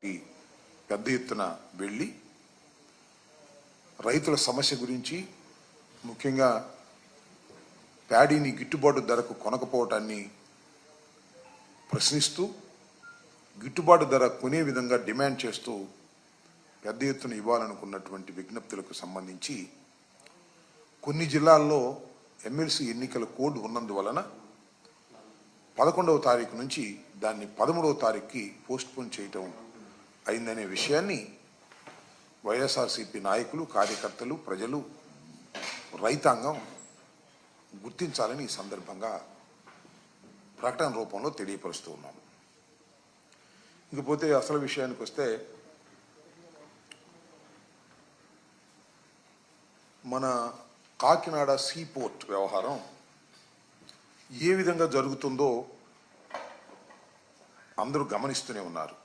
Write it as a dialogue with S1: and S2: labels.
S1: పెద్ద ఎత్తున వెళ్ళి రైతుల సమస్య గురించి, ముఖ్యంగా ప్యాడీని గిట్టుబాటు ధరకు కొనకపోవటాన్ని ప్రశ్నిస్తూ గిట్టుబాటు ధర కొనే విధంగా డిమాండ్ చేస్తూ పెద్ద ఎత్తున ఇవ్వాలనుకున్నటువంటి విజ్ఞప్తులకు సంబంధించి కొన్ని జిల్లాల్లో ఎమ్మెల్సీ ఎన్నికల కోడ్ ఉన్నందువలన 11వ తారీఖు నుంచి దాన్ని 13వ తారీఖుకి పోస్ట్పోన్ చేయటం అయిందనే విషయాన్ని వైఎస్ఆర్సీపీ నాయకులు, కార్యకర్తలు, ప్రజలు, రైతాంగం గుర్తించాలని ఈ సందర్భంగా ప్రకటన రూపంలో తెలియపరుస్తూ ఉన్నాము. ఇకపోతే అసలు విషయానికి వస్తే, మన కాకినాడ సీపోర్ట్ వ్యవహారం ఏ విధంగా జరుగుతుందో అందరూ గమనిస్తూనే ఉన్నారు.